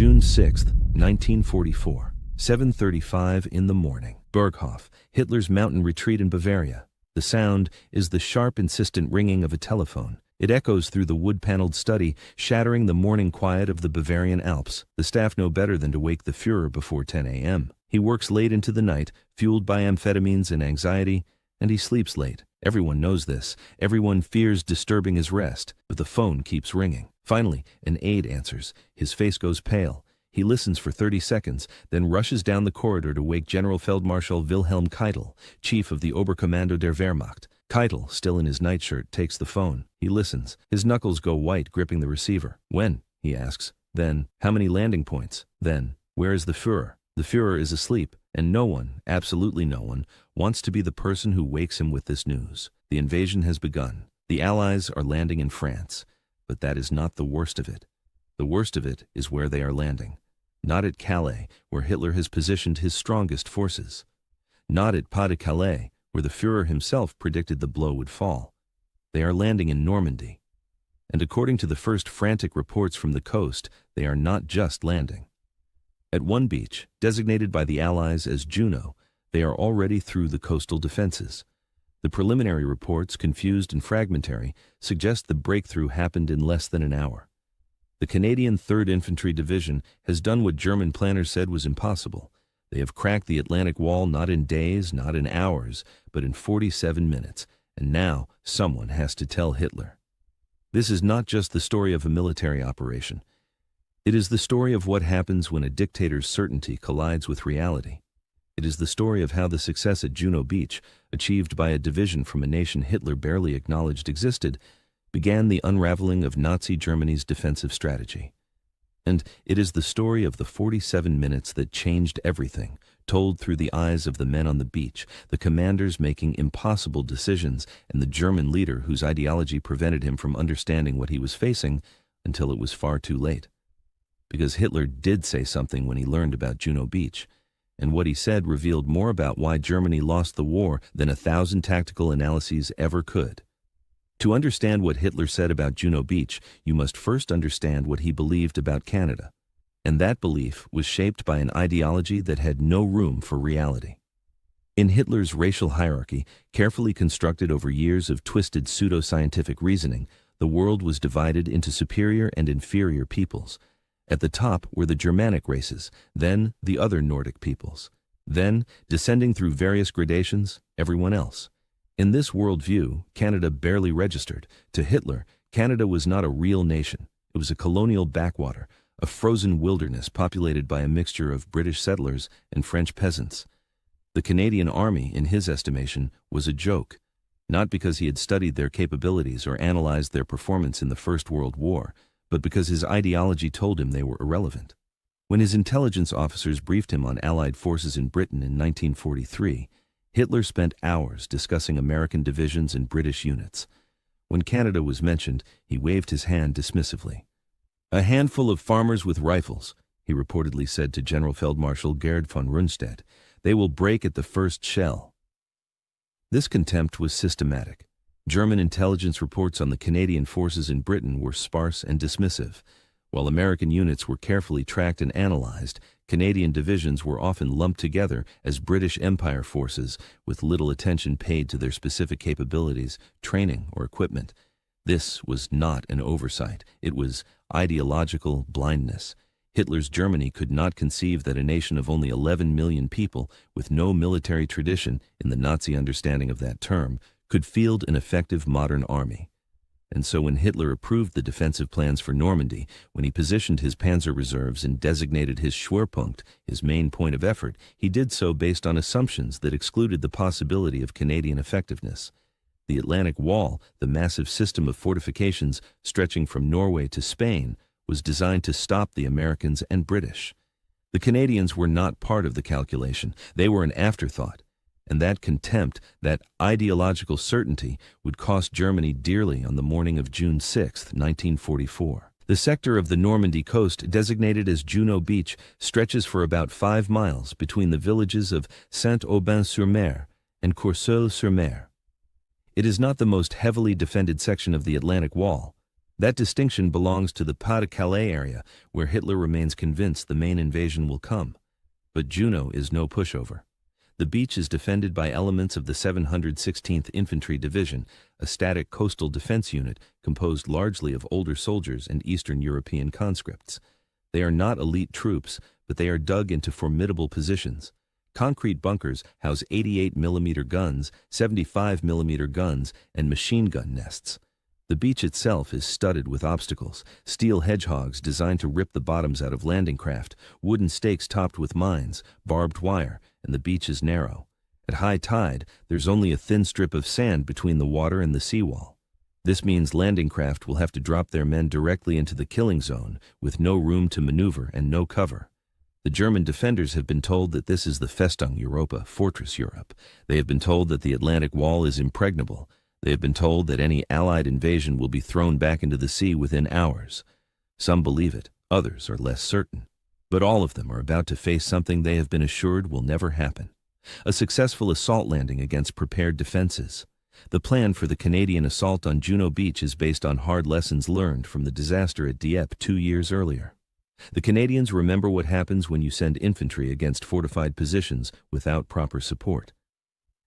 June 6, 1944, 7:35 in the morning. Berghof, Hitler's mountain retreat in Bavaria. The sound is the sharp, insistent ringing of a telephone. It echoes through the wood-paneled study, shattering the morning quiet of the Bavarian Alps. The staff know better than to wake the Führer before 10 a.m. He works late into the night, fueled by amphetamines and anxiety, and he sleeps late. Everyone knows this. Everyone fears disturbing his rest, but the phone keeps ringing. Finally, an aide answers. His face goes pale. He listens for 30 seconds, then rushes down the corridor to wake General Feldmarschall Wilhelm Keitel, chief of the Oberkommando der Wehrmacht. Keitel, still in his nightshirt, takes the phone. He listens. His knuckles go white, gripping the receiver. When? He asks. Then, how many landing points? Then, where is the Führer? The Führer is asleep, and no one, absolutely no one, wants to be the person who wakes him with this news. The invasion has begun. The Allies are landing in France. But that is not the worst of it. The worst of it is where they are landing. Not at Calais, where Hitler has positioned his strongest forces. Not at Pas-de-Calais, where the Führer himself predicted the blow would fall. They are landing in Normandy. And according to the first frantic reports from the coast, they are not just landing. At one beach, designated by the Allies as Juno, they are already through the coastal defenses. The preliminary reports, confused and fragmentary, suggest the breakthrough happened in less than an hour. The Canadian 3rd Infantry Division has done what German planners said was impossible. They have cracked the Atlantic Wall not in days, not in hours, but in 47 minutes, and now someone has to tell Hitler. This is not just the story of a military operation. It is the story of what happens when a dictator's certainty collides with reality. It is the story of how the success at Juno Beach, achieved by a division from a nation Hitler barely acknowledged existed, began the unraveling of Nazi Germany's defensive strategy. And it is the story of the 47 minutes that changed everything, told through the eyes of the men on the beach, the commanders making impossible decisions, and the German leader whose ideology prevented him from understanding what he was facing until it was far too late. Because Hitler did say something when he learned about Juno Beach, and what he said revealed more about why Germany lost the war than 1,000 tactical analyses ever could. To understand what Hitler said about Juno Beach, you must first understand what he believed about Canada. And that belief was shaped by an ideology that had no room for reality. In Hitler's racial hierarchy, carefully constructed over years of twisted pseudo-scientific reasoning, the world was divided into superior and inferior peoples. At the top were the Germanic races, then the other Nordic peoples. Then, descending through various gradations, everyone else. In this worldview, Canada barely registered. To Hitler, Canada was not a real nation. It was a colonial backwater, a frozen wilderness populated by a mixture of British settlers and French peasants. The Canadian Army, in his estimation, was a joke, not because he had studied their capabilities or analyzed their performance in the First World War, but because his ideology told him they were irrelevant. When his intelligence officers briefed him on Allied forces in Britain in 1943, Hitler spent hours discussing American divisions and British units. When Canada was mentioned, he waved his hand dismissively. "A handful of farmers with rifles," he reportedly said to General Feldmarschall Gerd von Rundstedt. "They will break at the first shell." This contempt was systematic. German intelligence reports on the Canadian forces in Britain were sparse and dismissive. While American units were carefully tracked and analyzed, Canadian divisions were often lumped together as British Empire forces with little attention paid to their specific capabilities, training, or equipment. This was not an oversight. It was ideological blindness. Hitler's Germany could not conceive that a nation of only 11 million people, with no military tradition in the Nazi understanding of that term, could field an effective modern army. And so when Hitler approved the defensive plans for Normandy, when he positioned his panzer reserves and designated his Schwerpunkt, his main point of effort, he did so based on assumptions that excluded the possibility of Canadian effectiveness. The Atlantic Wall, the massive system of fortifications stretching from Norway to Spain, was designed to stop the Americans and British. The Canadians were not part of the calculation. They were an afterthought. And that contempt, that ideological certainty, would cost Germany dearly on the morning of June 6, 1944. The sector of the Normandy coast designated as Juno Beach stretches for about 5 miles between the villages of Saint-Aubin-sur-Mer and Courseulles-sur-Mer. It is not the most heavily defended section of the Atlantic Wall. That distinction belongs to the Pas-de-Calais area, where Hitler remains convinced the main invasion will come. But Juno is no pushover. The beach is defended by elements of the 716th Infantry Division, a static coastal defense unit composed largely of older soldiers and Eastern European conscripts. They are not elite troops, but they are dug into formidable positions. Concrete bunkers house 88mm guns, 75mm guns, and machine gun nests. The beach itself is studded with obstacles: steel hedgehogs designed to rip the bottoms out of landing craft, wooden stakes topped with mines, barbed wire, and the beach is narrow. At high tide, there's only a thin strip of sand between the water and the seawall. This means landing craft will have to drop their men directly into the killing zone, with no room to maneuver and no cover. The German defenders have been told that this is the Festung Europa, Fortress Europe. They have been told that the Atlantic Wall is impregnable. They have been told that any Allied invasion will be thrown back into the sea within hours. Some believe it, others are less certain. But all of them are about to face something they have been assured will never happen: a successful assault landing against prepared defenses. The plan for the Canadian assault on Juno Beach is based on hard lessons learned from the disaster at Dieppe 2 years earlier. The Canadians remember what happens when you send infantry against fortified positions without proper support.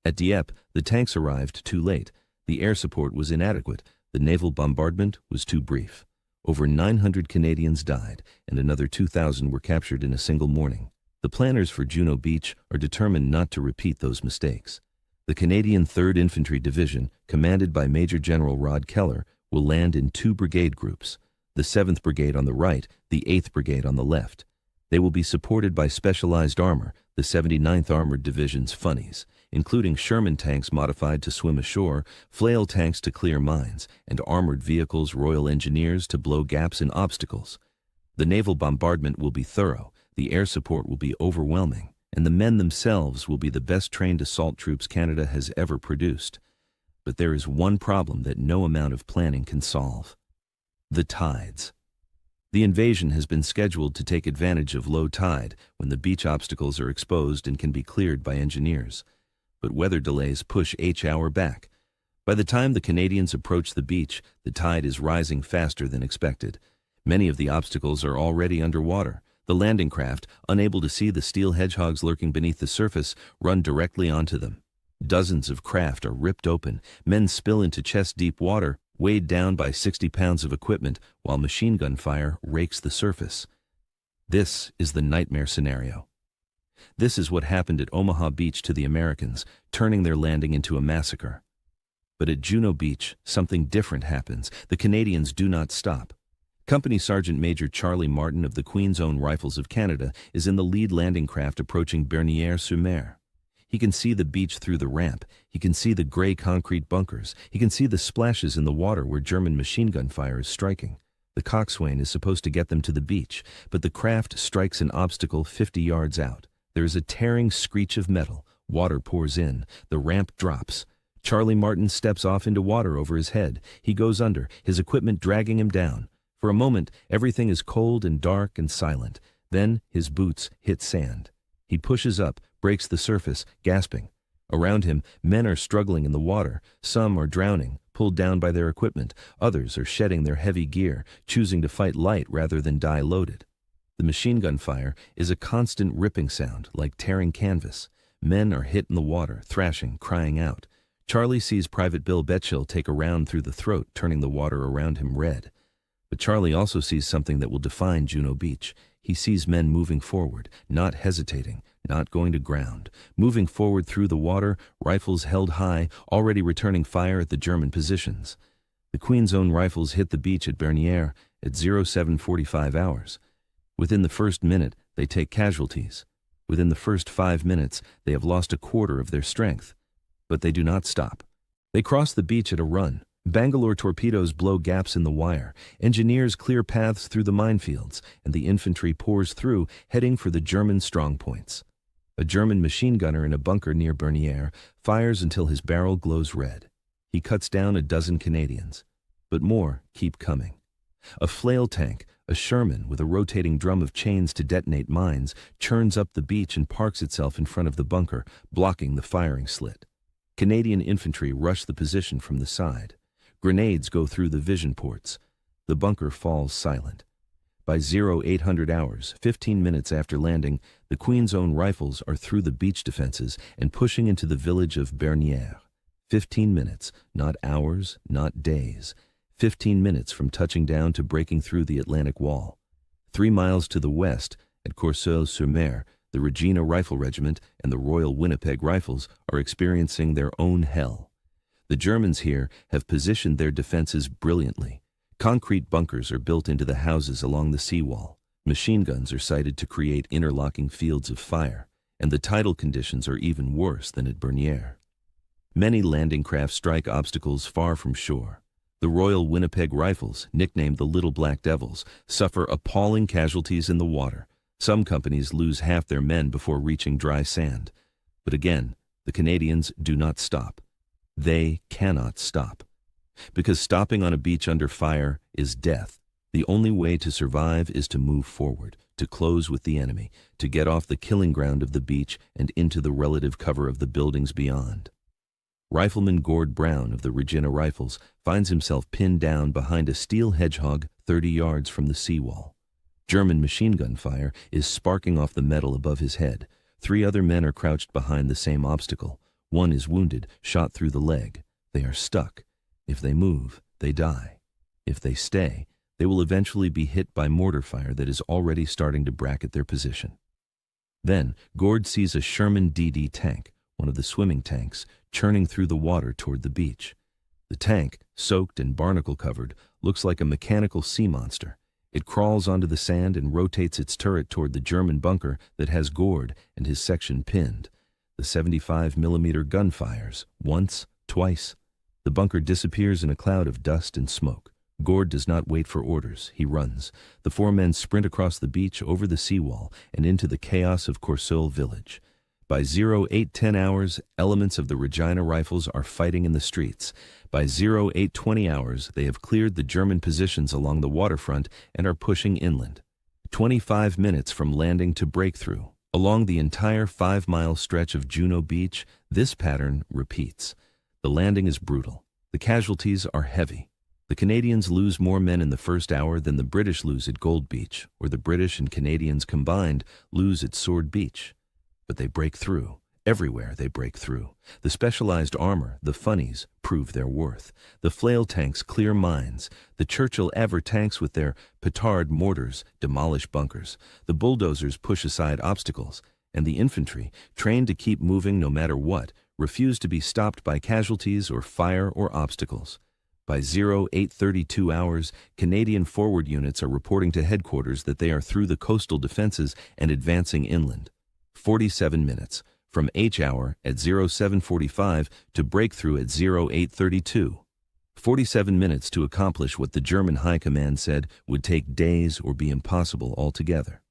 At Dieppe, the tanks arrived too late. The air support was inadequate. The naval bombardment was too brief. Over 900 Canadians died, and another 2,000 were captured in a single morning. The planners for Juno Beach are determined not to repeat those mistakes. The Canadian 3rd Infantry Division, commanded by Major General Rod Keller, will land in 2 brigade groups: the 7th Brigade on the right, the 8th Brigade on the left. They will be supported by specialized armor, the 79th Armored Division's funnies, including Sherman tanks modified to swim ashore, flail tanks to clear mines, and armored vehicles Royal Engineers to blow gaps in obstacles. The naval bombardment will be thorough, the air support will be overwhelming, and the men themselves will be the best trained assault troops Canada has ever produced. But there is one problem that no amount of planning can solve: the tides. The invasion has been scheduled to take advantage of low tide, when the beach obstacles are exposed and can be cleared by engineers. But weather delays push each hour back. By the time the Canadians approach the beach, the tide is rising faster than expected. Many of the obstacles are already underwater. The landing craft, unable to see the steel hedgehogs lurking beneath the surface, run directly onto them. Dozens of craft are ripped open. Men spill into chest-deep water, weighed down by 60 pounds of equipment, while machine gun fire rakes the surface. This is the nightmare scenario. This is what happened at Omaha Beach to the Americans, turning their landing into a massacre. But at Juno Beach, something different happens. The Canadians do not stop. Company Sergeant Major Charlie Martin of the Queen's Own Rifles of Canada is in the lead landing craft approaching Bernières-sur-Mer. He can see the beach through the ramp. He can see the gray concrete bunkers. He can see the splashes in the water where German machine gun fire is striking. The coxswain is supposed to get them to the beach, but the craft strikes an obstacle 50 yards out. There is a tearing screech of metal. Water pours in. The ramp drops. Charlie Martin steps off into water over his head. He goes under, his equipment dragging him down. For a moment, everything is cold and dark and silent. Then his boots hit sand. He pushes up, breaks the surface, gasping. Around him, men are struggling in the water. Some are drowning, pulled down by their equipment. Others are shedding their heavy gear, choosing to fight light rather than die loaded. The machine gun fire is a constant ripping sound, like tearing canvas. Men are hit in the water, thrashing, crying out. Charlie sees Private Bill Betchell take a round through the throat, turning the water around him red. But Charlie also sees something that will define Juno Beach. He sees men moving forward, not hesitating, not going to ground, moving forward through the water, rifles held high, already returning fire at the German positions. The Queen's Own Rifles hit the beach at Bernières at 07:45 hours. Within the first minute, they take casualties. Within the first 5 minutes, they have lost a quarter of their strength. But they do not stop. They cross the beach at a run. Bangalore torpedoes blow gaps in the wire. Engineers clear paths through the minefields, and the infantry pours through, heading for the German strongpoints. A German machine gunner in a bunker near Bernières fires until his barrel glows red. He cuts down a dozen Canadians. But more keep coming. A flail tank, a Sherman with a rotating drum of chains to detonate mines, churns up the beach and parks itself in front of the bunker, blocking the firing slit. Canadian infantry rush the position from the side. Grenades go through the vision ports. The bunker falls silent. By 0800 hours, 15 minutes after landing, the Queen's Own rifles are through the beach defenses and pushing into the village of Bernières. 15 minutes, not hours, not days. 15 minutes from touching down to breaking through the Atlantic Wall. 3 miles to the west, at Courseulles-sur-Mer, the Regina Rifle Regiment and the Royal Winnipeg Rifles are experiencing their own hell. The Germans here have positioned their defenses brilliantly. Concrete bunkers are built into the houses along the seawall. Machine guns are sited to create interlocking fields of fire, and the tidal conditions are even worse than at Bernières. Many landing craft strike obstacles far from shore. The Royal Winnipeg Rifles, nicknamed the Little Black Devils, suffer appalling casualties in the water. Some companies lose half their men before reaching dry sand. But again, the Canadians do not stop. They cannot stop. Because stopping on a beach under fire is death. The only way to survive is to move forward, to close with the enemy, to get off the killing ground of the beach and into the relative cover of the buildings beyond. Rifleman Gord Brown of the Regina Rifles finds himself pinned down behind a steel hedgehog 30 yards from the seawall. German machine gun fire is sparking off the metal above his head. 3 other men are crouched behind the same obstacle. 1 is wounded, shot through the leg. They are stuck. If they move, they die. If they stay, they will eventually be hit by mortar fire that is already starting to bracket their position. Then, Gord sees a Sherman DD tank, one of the swimming tanks, churning through the water toward the beach. The tank, soaked and barnacle-covered, looks like a mechanical sea monster. It crawls onto the sand and rotates its turret toward the German bunker that has Gord and his section pinned. The 75mm gun fires, once, twice. The bunker disappears in a cloud of dust and smoke. Gord does not wait for orders. He runs. The 4 men sprint across the beach, over the seawall, and into the chaos of Courseulles village. By 0810 hours, elements of the Regina Rifles are fighting in the streets. By 0820 hours, they have cleared the German positions along the waterfront and are pushing inland. 25 minutes from landing to breakthrough. Along the entire 5-mile stretch of Juno Beach, this pattern repeats. The landing is brutal. The casualties are heavy. The Canadians lose more men in the first hour than the British lose at Gold Beach, or the British and Canadians combined lose at Sword Beach. But they break through. Everywhere they break through. The specialized armor, the funnies, prove their worth. The flail tanks clear mines. The Churchill Ever tanks with their petard mortars demolish bunkers. The bulldozers push aside obstacles. And the infantry, trained to keep moving no matter what, refuse to be stopped by casualties or fire or obstacles. By 0832 hours, Canadian forward units are reporting to headquarters that they are through the coastal defenses and advancing inland. 47 minutes, from H hour at 0745 to breakthrough at 0832. 47 minutes to accomplish what the German High Command said would take days or be impossible altogether.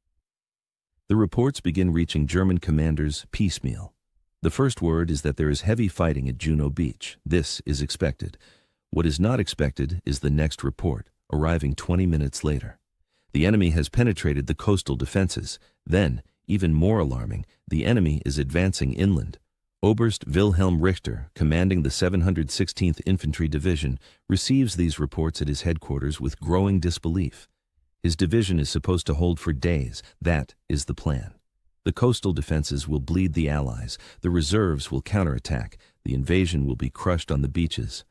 The reports begin reaching German commanders piecemeal. The first word is that there is heavy fighting at Juno Beach. This is expected. What is not expected is the next report, arriving 20 minutes later. The enemy has penetrated the coastal defenses. Then, even more alarming, the enemy is advancing inland. Oberst Wilhelm Richter, commanding the 716th Infantry Division, receives these reports at his headquarters with growing disbelief. His division is supposed to hold for days. That is the plan. The coastal defenses will bleed the Allies. The reserves will counterattack. The invasion will be crushed on the beaches.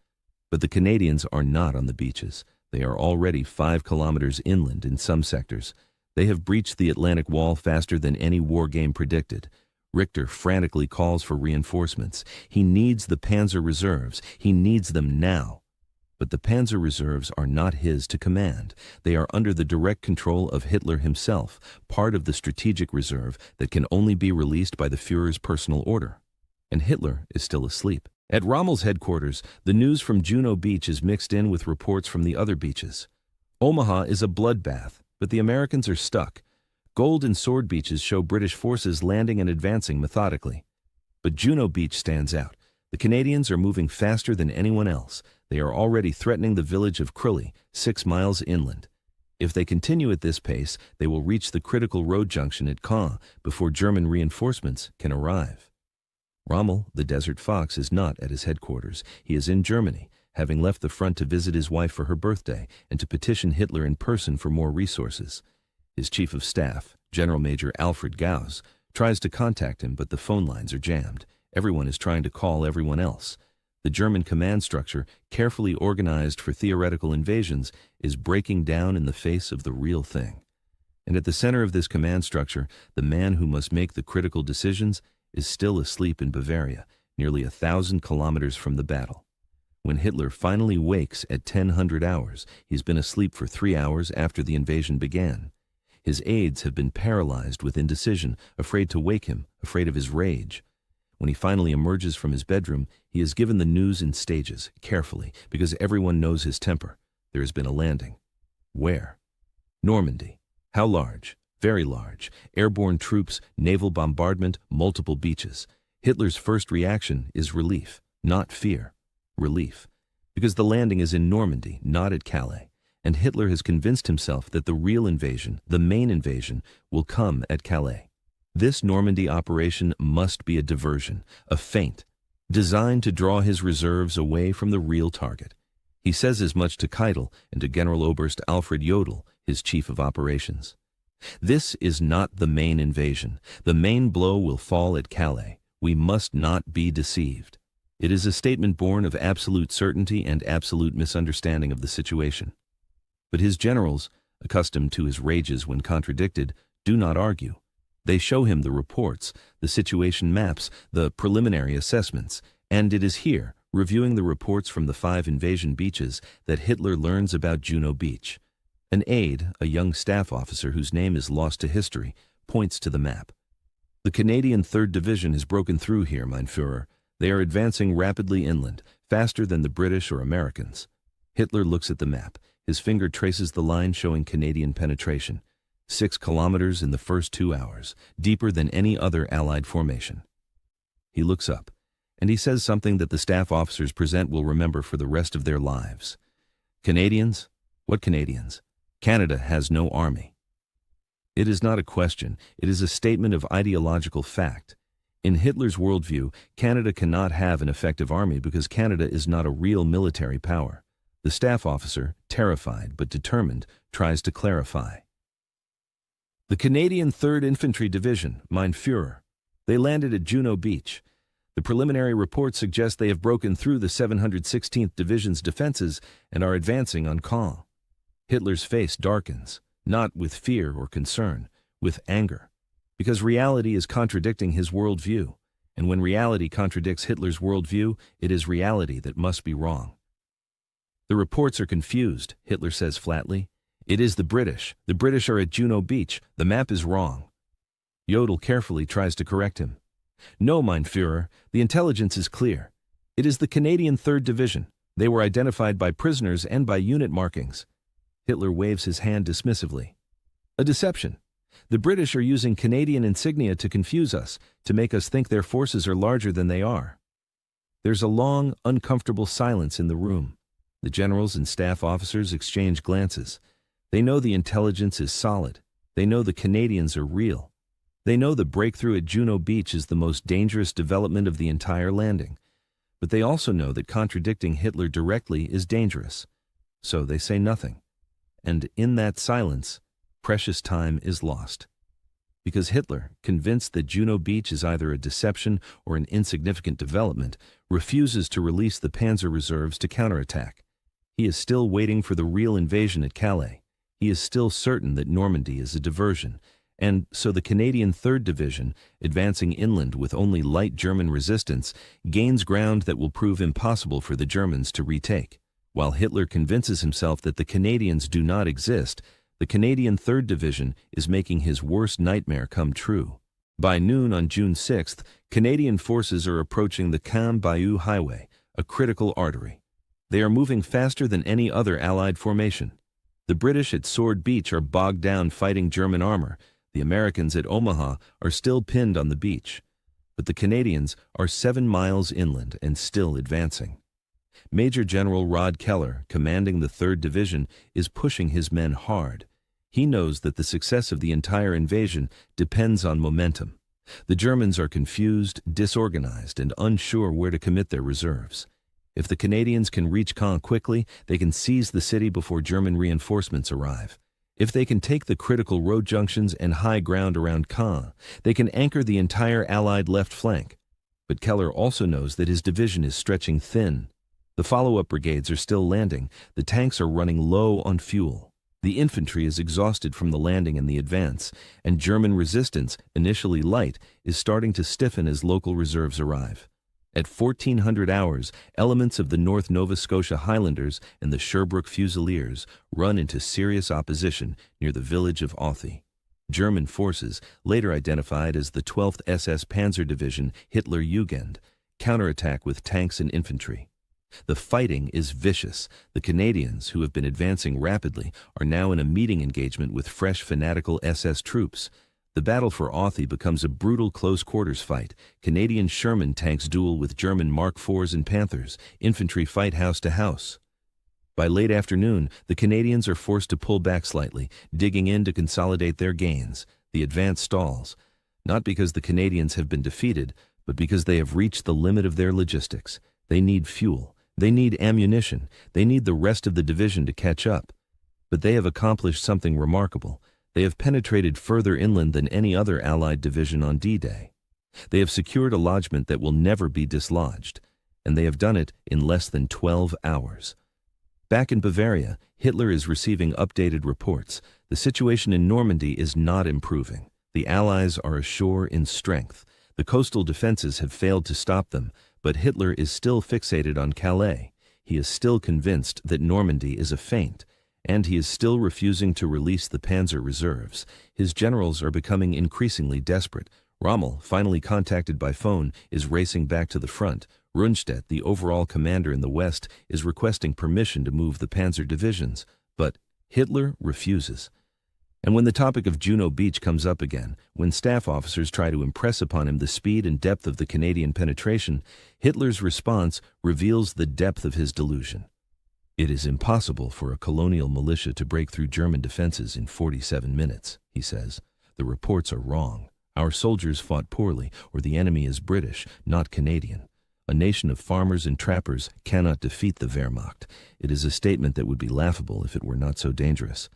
But the Canadians are not on the beaches. They are already 5 kilometers inland in some sectors. They have breached the Atlantic Wall faster than any war game predicted. Richter frantically calls for reinforcements. He needs the Panzer reserves. He needs them now. But the Panzer reserves are not his to command. They are under the direct control of Hitler himself, part of the strategic reserve that can only be released by the Führer's personal order. And Hitler is still asleep. At Rommel's headquarters, the news from Juno Beach is mixed in with reports from the other beaches. Omaha is a bloodbath, but the Americans are stuck. Gold and Sword beaches show British forces landing and advancing methodically. But Juno Beach stands out. The Canadians are moving faster than anyone else. They are already threatening the village of Crilly, 6 miles inland. If they continue at this pace, they will reach the critical road junction at Caen before German reinforcements can arrive. Rommel, the Desert Fox, is not at his headquarters. He is in Germany, having left the front to visit his wife for her birthday and to petition Hitler in person for more resources. His chief of staff, General Major Alfred Gauss, tries to contact him, but the phone lines are jammed. Everyone is trying to call everyone else. The German command structure, carefully organized for theoretical invasions, is breaking down in the face of the real thing. And at the center of this command structure, the man who must make the critical decisions is still asleep in Bavaria, nearly 1,000 kilometers from the battle. When Hitler finally wakes at 1000 hours, he's been asleep for 3 hours after the invasion began. His aides have been paralyzed with indecision, afraid to wake him, afraid of his rage. When he finally emerges from his bedroom, he is given the news in stages, carefully, because everyone knows his temper. There has been a landing. Where? Normandy. How large? Very large. Airborne troops, naval bombardment, multiple beaches. Hitler's first reaction is relief, not fear. Relief. Because the landing is in Normandy, not at Calais. And Hitler has convinced himself that the real invasion, the main invasion, will come at Calais. This Normandy operation must be a diversion, a feint, designed to draw his reserves away from the real target. He says as much to Keitel and to Generaloberst Alfred Jodl, his chief of operations. This is not the main invasion. The main blow will fall at Calais. We must not be deceived. It is a statement born of absolute certainty and absolute misunderstanding of the situation. But his generals, accustomed to his rages when contradicted, do not argue. They show him the reports, the situation maps, the preliminary assessments, and it is here, reviewing the reports from the 5 invasion beaches, that Hitler learns about Juno Beach. An aide, a young staff officer whose name is lost to history, points to the map. The Canadian 3rd Division has broken through here, mein Führer. They are advancing rapidly inland, faster than the British or Americans. Hitler looks at the map. His finger traces the line showing Canadian penetration. 6 kilometers in the first 2 hours, deeper than any other Allied formation. He looks up, and he says something that the staff officers present will remember for the rest of their lives. Canadians? What Canadians? Canada has no army. It is not a question, it is a statement of ideological fact. In Hitler's worldview, Canada cannot have an effective army because Canada is not a real military power. The staff officer, terrified but determined, tries to clarify. The Canadian 3rd Infantry Division, mein Führer. They landed at Juno Beach. The preliminary reports suggest they have broken through the 716th Division's defenses and are advancing on Caen. Hitler's face darkens, not with fear or concern, with anger. Because reality is contradicting his worldview. And when reality contradicts Hitler's worldview, it is reality that must be wrong. The reports are confused, Hitler says flatly. It is the British. The British are at Juno Beach. The map is wrong. Jodl carefully tries to correct him. No, mein Führer, the intelligence is clear. It is the Canadian 3rd Division. They were identified by prisoners and by unit markings. Hitler waves his hand dismissively. A deception. The British are using Canadian insignia to confuse us, to make us think their forces are larger than they are. There's a long, uncomfortable silence in the room. The generals and staff officers exchange glances. They know the intelligence is solid. They know the Canadians are real. They know the breakthrough at Juno Beach is the most dangerous development of the entire landing. But they also know that contradicting Hitler directly is dangerous. So they say nothing. And in that silence, precious time is lost. Because Hitler, convinced that Juno Beach is either a deception or an insignificant development, refuses to release the panzer reserves to counterattack. He is still waiting for the real invasion at Calais. He is still certain that Normandy is a diversion, and so the Canadian 3rd Division, advancing inland with only light German resistance, gains ground that will prove impossible for the Germans to retake. While Hitler convinces himself that the Canadians do not exist, the Canadian 3rd Division is making his worst nightmare come true. By noon on June 6th, Canadian forces are approaching the Caen-Bayeux Highway, a critical artery. They are moving faster than any other Allied formation. The British at Sword Beach are bogged down fighting German armor. The Americans at Omaha are still pinned on the beach. But the Canadians are 7 miles inland and still advancing. Major General Rod Keller, commanding the 3rd Division, is pushing his men hard. He knows that the success of the entire invasion depends on momentum. The Germans are confused, disorganized, and unsure where to commit their reserves. If the Canadians can reach Caen quickly, they can seize the city before German reinforcements arrive. If they can take the critical road junctions and high ground around Caen, they can anchor the entire Allied left flank. But Keller also knows that his division is stretching thin. The follow-up brigades are still landing, the tanks are running low on fuel. The infantry is exhausted from the landing and the advance, and German resistance, initially light, is starting to stiffen as local reserves arrive. At 1400 hours, elements of the North Nova Scotia Highlanders and the Sherbrooke Fusiliers run into serious opposition near the village of Authie. German forces, later identified as the 12th SS Panzer Division Hitler Jugend, counterattack with tanks and infantry. The fighting is vicious. The Canadians, who have been advancing rapidly, are now in a meeting engagement with fresh fanatical SS troops. The battle for Authie becomes a brutal close-quarters fight. Canadian Sherman tanks duel with German Mark IVs and Panthers. Infantry fight house to house. By late afternoon, the Canadians are forced to pull back slightly, digging in to consolidate their gains. The advance stalls, not because the Canadians have been defeated, but because they have reached the limit of their logistics. They need fuel. They need ammunition. They need the rest of the division to catch up. But they have accomplished something remarkable. They have penetrated further inland than any other Allied division on D-Day. They have secured a lodgment that will never be dislodged, and they have done it in less than 12 hours. Back in Bavaria, Hitler is receiving updated reports. The situation in Normandy is not improving. The Allies are ashore in strength. The coastal defenses have failed to stop them, but Hitler is still fixated on Calais. He is still convinced that Normandy is a feint, and he is still refusing to release the panzer reserves. His generals are becoming increasingly desperate. Rommel, finally contacted by phone, is racing back to the front. Rundstedt, the overall commander in the west, is requesting permission to move the panzer divisions, but Hitler refuses. And when the topic of Juno Beach comes up again, when staff officers try to impress upon him the speed and depth of the Canadian penetration, Hitler's response reveals the depth of his delusion. It is impossible for a colonial militia to break through German defenses in 47 minutes, he says. The reports are wrong. Our soldiers fought poorly, or the enemy is British, not Canadian. A nation of farmers and trappers cannot defeat the Wehrmacht. It is a statement that would be laughable if it were not so dangerous.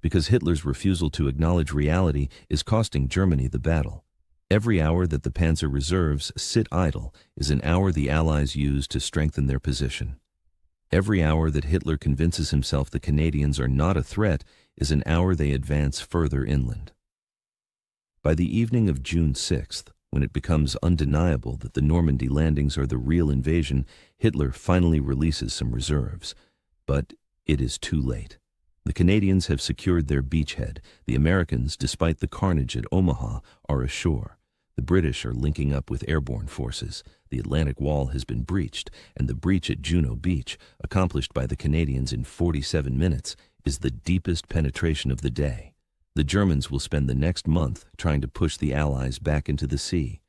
Because Hitler's refusal to acknowledge reality is costing Germany the battle. Every hour that the panzer reserves sit idle is an hour the Allies use to strengthen their position. Every hour that Hitler convinces himself the Canadians are not a threat is an hour they advance further inland. By the evening of June 6th, when it becomes undeniable that the Normandy landings are the real invasion, Hitler finally releases some reserves. But it is too late. The Canadians have secured their beachhead. The Americans, despite the carnage at Omaha, are ashore. The British are linking up with airborne forces. The Atlantic Wall has been breached, and the breach at Juno Beach, accomplished by the Canadians in 47 minutes, is the deepest penetration of the day. The Germans will spend the next month trying to push the Allies back into the sea.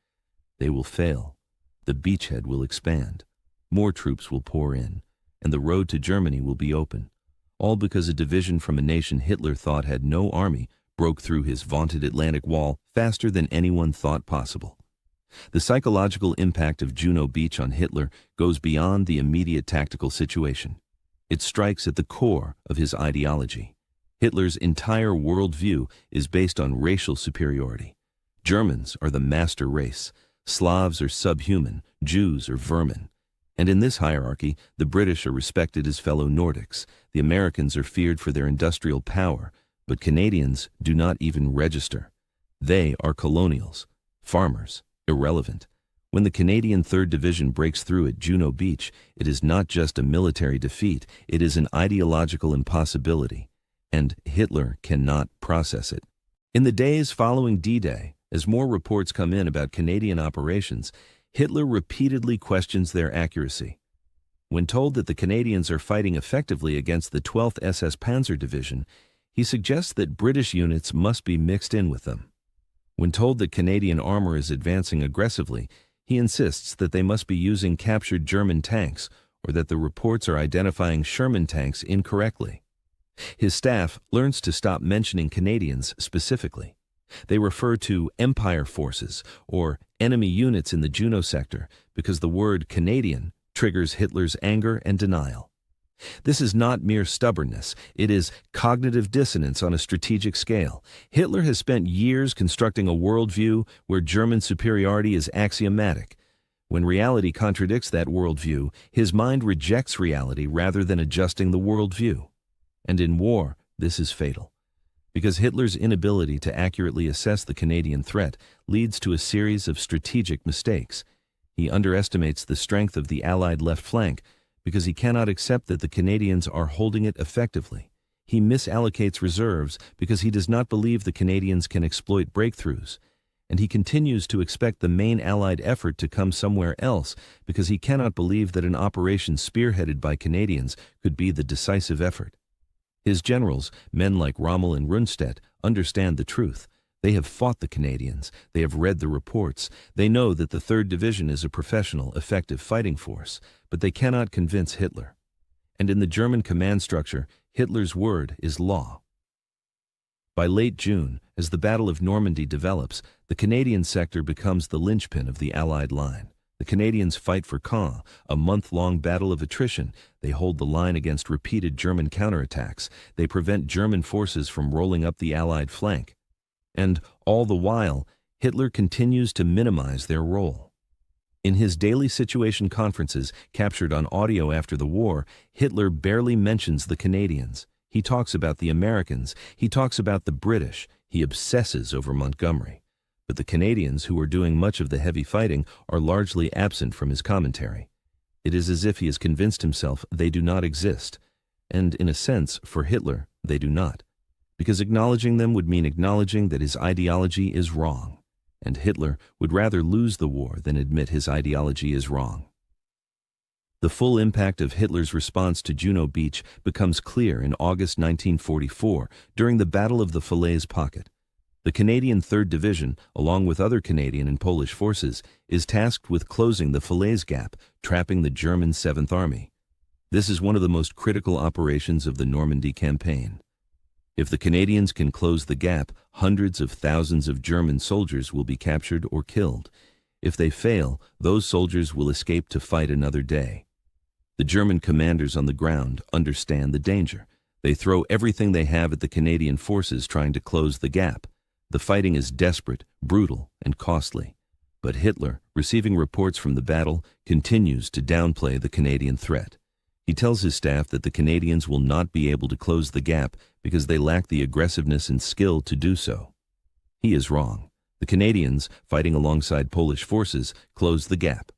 They will fail. The beachhead will expand. More troops will pour in, and the road to Germany will be open. All because a division from a nation Hitler thought had no army broke through his vaunted Atlantic Wall faster than anyone thought possible. The psychological impact of Juno Beach on Hitler goes beyond the immediate tactical situation. It strikes at the core of his ideology. Hitler's entire worldview is based on racial superiority. Germans are the master race. Slavs are subhuman. Jews are vermin. And in this hierarchy, the British are respected as fellow Nordics. The Americans are feared for their industrial power, but Canadians do not even register. They are colonials, farmers, irrelevant. When the Canadian 3rd Division breaks through at Juno Beach, it is not just a military defeat, it is an ideological impossibility, and Hitler cannot process it. In the days following D-Day, as more reports come in about Canadian operations, Hitler repeatedly questions their accuracy. When told that the Canadians are fighting effectively against the 12th SS Panzer Division, he suggests that British units must be mixed in with them. When told that Canadian armor is advancing aggressively, he insists that they must be using captured German tanks or that the reports are identifying Sherman tanks incorrectly. His staff learns to stop mentioning Canadians specifically. They refer to Empire forces or enemy units in the Juno sector because the word Canadian triggers Hitler's anger and denial. This is not mere stubbornness, it is cognitive dissonance on a strategic scale. Hitler has spent years constructing a worldview where German superiority is axiomatic. When reality contradicts that worldview, his mind rejects reality rather than adjusting the worldview. And in war, this is fatal. Because Hitler's inability to accurately assess the Canadian threat leads to a series of strategic mistakes. He underestimates the strength of the Allied left flank because he cannot accept that the Canadians are holding it effectively. He misallocates reserves because he does not believe the Canadians can exploit breakthroughs. And he continues to expect the main Allied effort to come somewhere else because he cannot believe that an operation spearheaded by Canadians could be the decisive effort. His generals, men like Rommel and Rundstedt, understand the truth. They have fought the Canadians. They have read the reports. They know that the 3rd Division is a professional, effective fighting force, but they cannot convince Hitler. And in the German command structure, Hitler's word is law. By late June, as the Battle of Normandy develops, the Canadian sector becomes the linchpin of the Allied line. The Canadians fight for Caen, a month-long battle of attrition. They hold the line against repeated German counterattacks. They prevent German forces from rolling up the Allied flank. And all the while, Hitler continues to minimize their role. In his daily situation conferences, captured on audio after the war, Hitler barely mentions the Canadians. He talks about the Americans. He talks about the British. He obsesses over Montgomery. But the Canadians, who are doing much of the heavy fighting, are largely absent from his commentary. It is as if he has convinced himself they do not exist. And in a sense, for Hitler, they do not. Because acknowledging them would mean acknowledging that his ideology is wrong. And Hitler would rather lose the war than admit his ideology is wrong. The full impact of Hitler's response to Juno Beach becomes clear in August 1944 during the Battle of the Falaise Pocket. The Canadian 3rd Division, along with other Canadian and Polish forces, is tasked with closing the Falaise Gap, trapping the German 7th Army. This is one of the most critical operations of the Normandy campaign. If the Canadians can close the gap, hundreds of thousands of German soldiers will be captured or killed. If they fail, those soldiers will escape to fight another day. The German commanders on the ground understand the danger. They throw everything they have at the Canadian forces trying to close the gap. The fighting is desperate, brutal, and costly. But Hitler, receiving reports from the battle, continues to downplay the Canadian threat. He tells his staff that the Canadians will not be able to close the gap because they lack the aggressiveness and skill to do so. He is wrong. The Canadians, fighting alongside Polish forces, close the gap.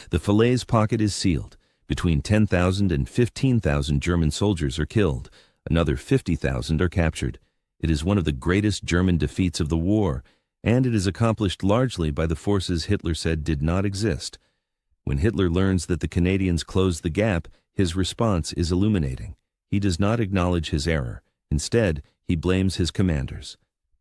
The Falaise Pocket is sealed. Between 10,000 and 15,000 German soldiers are killed. Another 50,000 are captured. It is one of the greatest German defeats of the war, and it is accomplished largely by the forces Hitler said did not exist. When Hitler learns that the Canadians closed the gap, his response is illuminating. He does not acknowledge his error. Instead, he blames his commanders.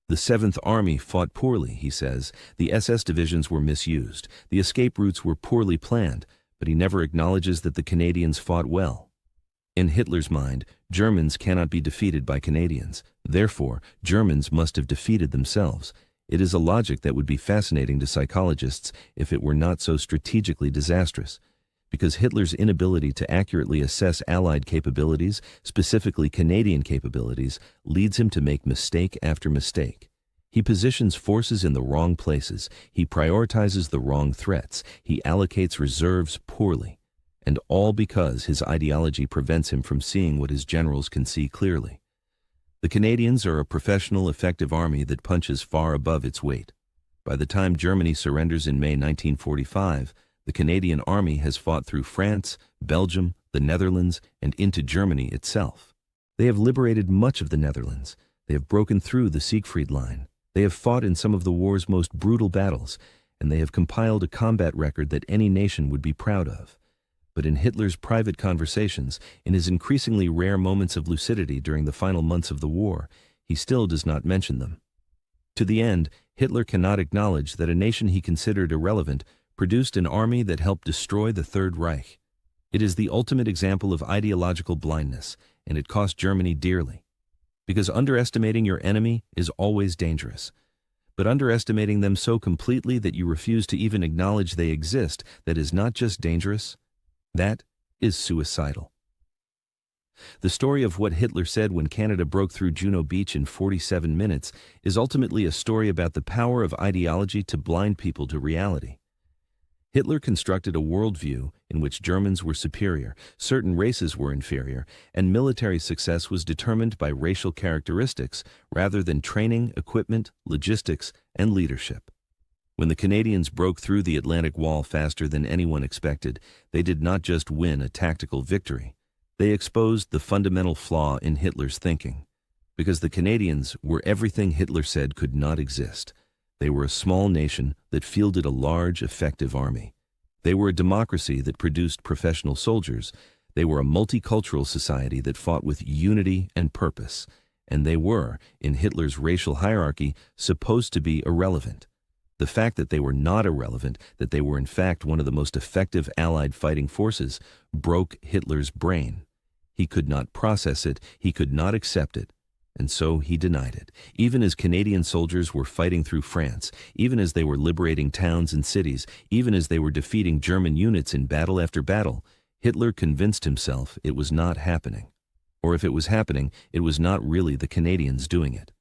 The 7th Army fought poorly, he says. The SS divisions were misused. The escape routes were poorly planned, but he never acknowledges that the Canadians fought well. In Hitler's mind, Germans cannot be defeated by Canadians. Therefore, Germans must have defeated themselves. It is a logic that would be fascinating to psychologists if it were not so strategically disastrous. Because Hitler's inability to accurately assess Allied capabilities, specifically Canadian capabilities, leads him to make mistake after mistake. He positions forces in the wrong places. He prioritizes the wrong threats. He allocates reserves poorly. And all because his ideology prevents him from seeing what his generals can see clearly. The Canadians are a professional, effective army that punches far above its weight. By the time Germany surrenders in May 1945, the Canadian army has fought through France, Belgium, the Netherlands, and into Germany itself. They have liberated much of the Netherlands. They have broken through the Siegfried Line. They have fought in some of the war's most brutal battles, and they have compiled a combat record that any nation would be proud of. But in Hitler's private conversations, in his increasingly rare moments of lucidity during the final months of the war, he still does not mention them. To the end, Hitler cannot acknowledge that a nation he considered irrelevant produced an army that helped destroy the Third Reich. It is the ultimate example of ideological blindness, and it cost Germany dearly. Because underestimating your enemy is always dangerous. But underestimating them so completely that you refuse to even acknowledge they exist, that is not just dangerous, That is suicidal. The story of what Hitler said when Canada broke through Juno Beach in 47 minutes is ultimately a story about the power of ideology to blind people to reality. Hitler constructed a worldview in which Germans were superior, certain races were inferior, and military success was determined by racial characteristics rather than training, equipment, logistics, and leadership. When the Canadians broke through the Atlantic Wall faster than anyone expected, they did not just win a tactical victory. They exposed the fundamental flaw in Hitler's thinking. Because the Canadians were everything Hitler said could not exist. They were a small nation that fielded a large, effective army. They were a democracy that produced professional soldiers. They were a multicultural society that fought with unity and purpose. And they were, in Hitler's racial hierarchy, supposed to be irrelevant. The fact that they were not irrelevant, that they were in fact one of the most effective Allied fighting forces, broke Hitler's brain. He could not process it, he could not accept it, and so he denied it. Even as Canadian soldiers were fighting through France, even as they were liberating towns and cities, even as they were defeating German units in battle after battle, Hitler convinced himself it was not happening. Or if it was happening, it was not really the Canadians doing it.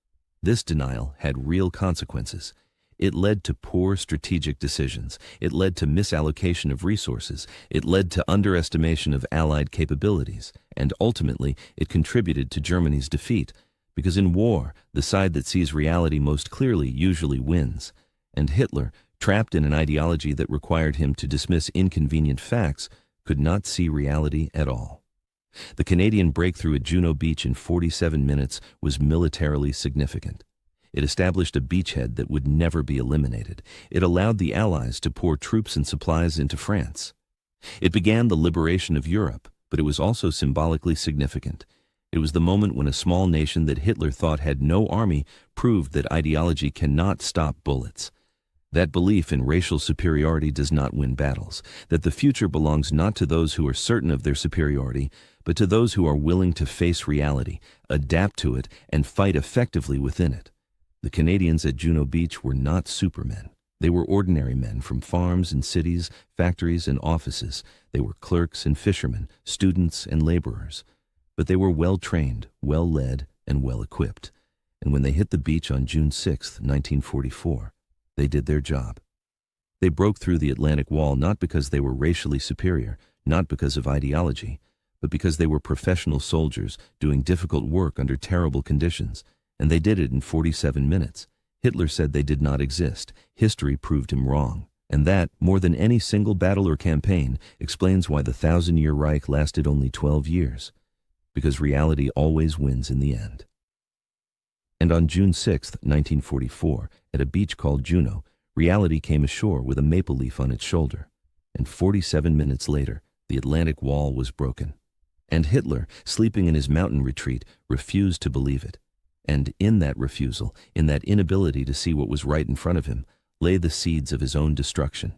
This denial had real consequences. It led to poor strategic decisions. It led to misallocation of resources. It led to underestimation of Allied capabilities. And ultimately, it contributed to Germany's defeat. Because in war, the side that sees reality most clearly usually wins. And Hitler, trapped in an ideology that required him to dismiss inconvenient facts, could not see reality at all. The Canadian breakthrough at Juno Beach in 47 minutes was militarily significant. It established a beachhead that would never be eliminated. It allowed the Allies to pour troops and supplies into France. It began the liberation of Europe, but it was also symbolically significant. It was the moment when a small nation that Hitler thought had no army proved that ideology cannot stop bullets. That belief in racial superiority does not win battles, that the future belongs not to those who are certain of their superiority, but to those who are willing to face reality, adapt to it, and fight effectively within it. The Canadians at Juno Beach were not supermen. They were ordinary men from farms and cities, factories and offices. They were clerks and fishermen, students and laborers. But they were well-trained, well-led, and well-equipped. And when they hit the beach on June 6, 1944, they did their job. They broke through the Atlantic Wall not because they were racially superior, not because of ideology, but because they were professional soldiers doing difficult work under terrible conditions. And they did it in 47 minutes. Hitler said they did not exist. History proved him wrong. And that, more than any single battle or campaign, explains why the 1,000-year Reich lasted only 12 years. Because reality always wins in the end. And on June 6, 1944, at a beach called Juno, reality came ashore with a maple leaf on its shoulder. And 47 minutes later, the Atlantic Wall was broken. And Hitler, sleeping in his mountain retreat, refused to believe it. And in that refusal, in that inability to see what was right in front of him, lay the seeds of his own destruction.